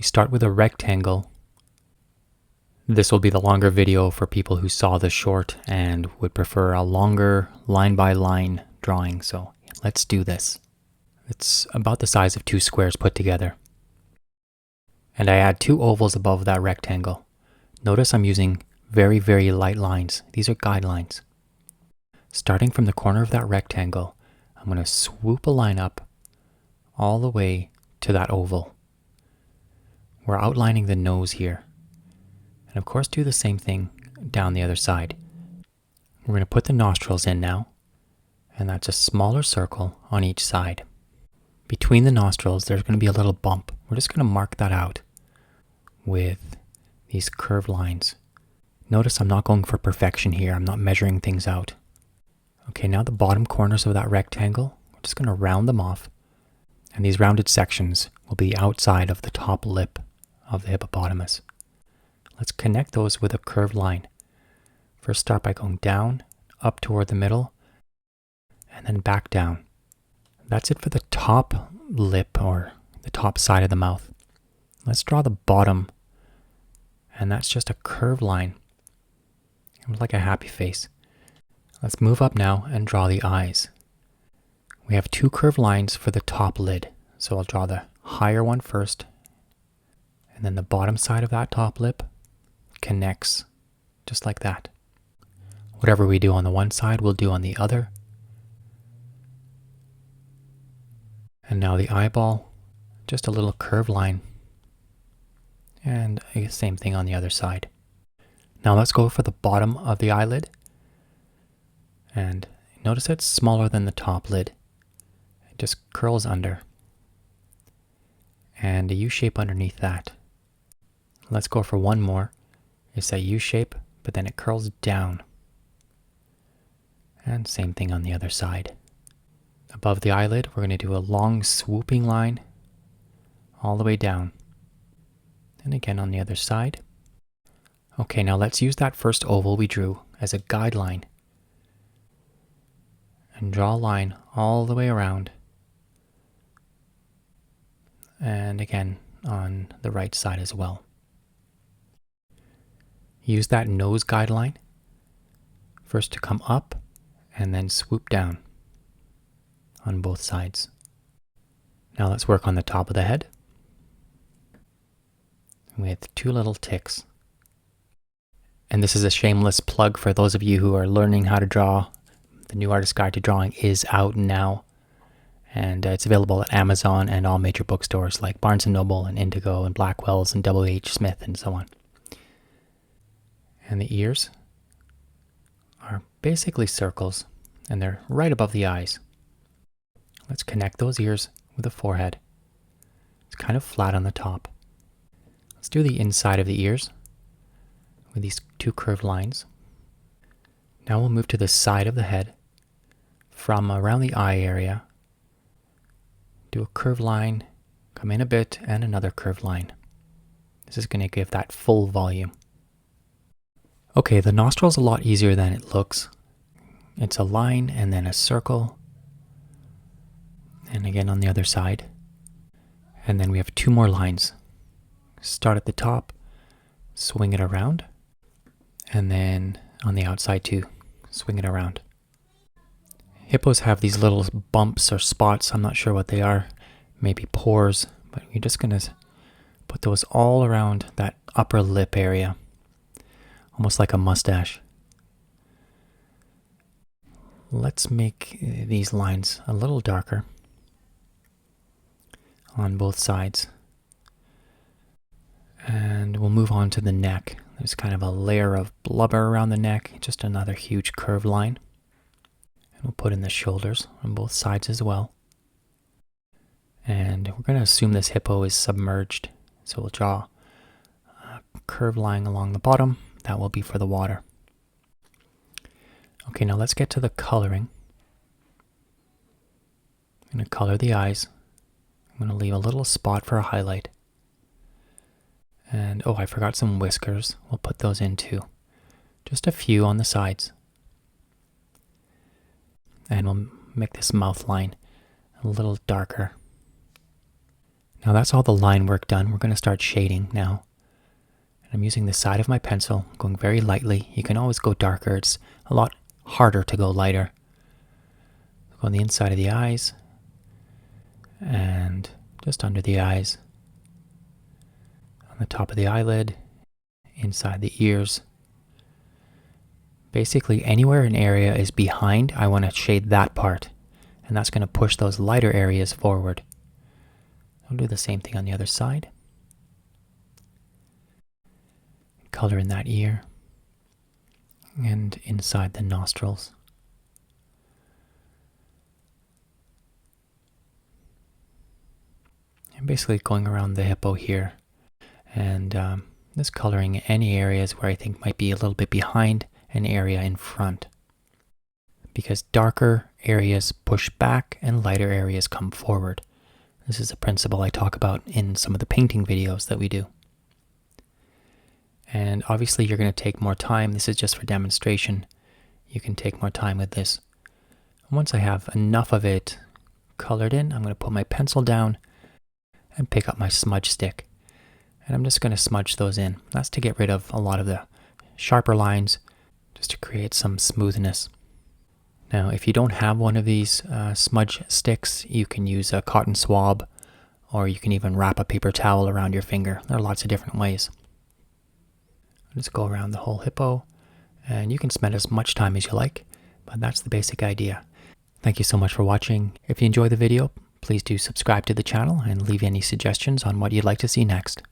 We start with a rectangle. This will be the longer video for people who saw the short and would prefer a longer line-by-line drawing, so let's do this. It's about the size of 2 squares put together. And I add 2 ovals above that rectangle. Notice I'm using very, very light lines. These are guidelines. Starting from the corner of that rectangle, I'm going to swoop a line up all the way to that oval. We're outlining the nose here. And of course do the same thing down the other side. We're going to put the nostrils in now, and that's a smaller circle on each side. Between the nostrils there's going to be a little bump. We're just going to mark that out with these curved lines. Notice I'm not going for perfection here. I'm not measuring things out. Okay, now the bottom corners of that rectangle, we're just going to round them off. And these rounded sections will be outside of the top lip of the hippopotamus. Let's connect those with a curved line. First start by going down, up toward the middle, and then back down. That's it for the top lip or the top side of the mouth. Let's draw the bottom, and that's just a curved line. It like a happy face. Let's move up now and draw the eyes. We have 2 curved lines for the top lid, so I'll draw the higher one first, and then the bottom side of that top lip connects just like that. Whatever we do on the one side, we'll do on the other. And now the eyeball, just a little curved line. And the same thing on the other side. Now let's go for the bottom of the eyelid. And notice it's smaller than the top lid. It just curls under. And a U shape underneath that. Let's go for one more. It's a U shape, but then it curls down. And same thing on the other side. Above the eyelid, we're going to do a long swooping line all the way down. And again on the other side. Okay, now let's use that first oval we drew as a guideline. And draw a line all the way around. And again on the right side as well. Use that nose guideline first to come up and then swoop down on both sides. Now let's work on the top of the head with 2 little ticks. And this is a shameless plug for those of you who are learning how to draw. The New Artist Guide to Drawing is out now, and it's available at Amazon and all major bookstores like Barnes & Noble and Indigo and Blackwell's and W.H. Smith and so on. And the ears are basically circles, and they're right above the eyes. Let's connect those ears with the forehead. It's kind of flat on the top. Let's do the inside of the ears with these 2 curved lines. Now we'll move to the side of the head from around the eye area. Do a curved line, come in a bit, and another curved line. This is going to give that full volume. Okay, the nostril's a lot easier than it looks. It's a line and then a circle. And again on the other side. And then we have 2 more lines. Start at the top, swing it around, and then on the outside too, swing it around. Hippos have these little bumps or spots, I'm not sure what they are, maybe pores, but you're just going to put those all around that upper lip area, almost like a mustache. Let's make these lines a little darker on both sides. And we'll move on to the neck. There's kind of a layer of blubber around the neck, just another huge curved line. And we'll put in the shoulders on both sides as well. And we're going to assume this hippo is submerged. So we'll draw a curved line along the bottom. That will be for the water. Okay, now let's get to the coloring. I'm going to color the eyes. I'm going to leave a little spot for a highlight. And, oh, I forgot some whiskers. We'll put those in too. Just a few on the sides. And we'll make this mouth line a little darker. Now that's all the line work done. We're going to start shading now. I'm using the side of my pencil, going very lightly. You can always go darker. It's a lot harder to go lighter. Go on the inside of the eyes and just under the eyes, on the top of the eyelid, inside the ears. Basically, anywhere an area is behind, I want to shade that part, and that's going to push those lighter areas forward. I'll do the same thing on the other side. Color in that ear and inside the nostrils. I'm basically going around the hippo here and just coloring any areas where I think might be a little bit behind an area in front, because darker areas push back and lighter areas come forward. This is a principle I talk about in some of the painting videos that we do. And obviously you're going to take more time. This is just for demonstration. You can take more time with this. Once I have enough of it colored in, I'm going to put my pencil down and pick up my smudge stick. And I'm just going to smudge those in. That's to get rid of a lot of the sharper lines, just to create some smoothness. Now, if you don't have one of these smudge sticks, you can use a cotton swab, or you can even wrap a paper towel around your finger. There are lots of different ways. Just go around the whole hippo, and you can spend as much time as you like, but that's the basic idea. Thank you so much for watching. If you enjoyed the video, please do subscribe to the channel and leave any suggestions on what you'd like to see next.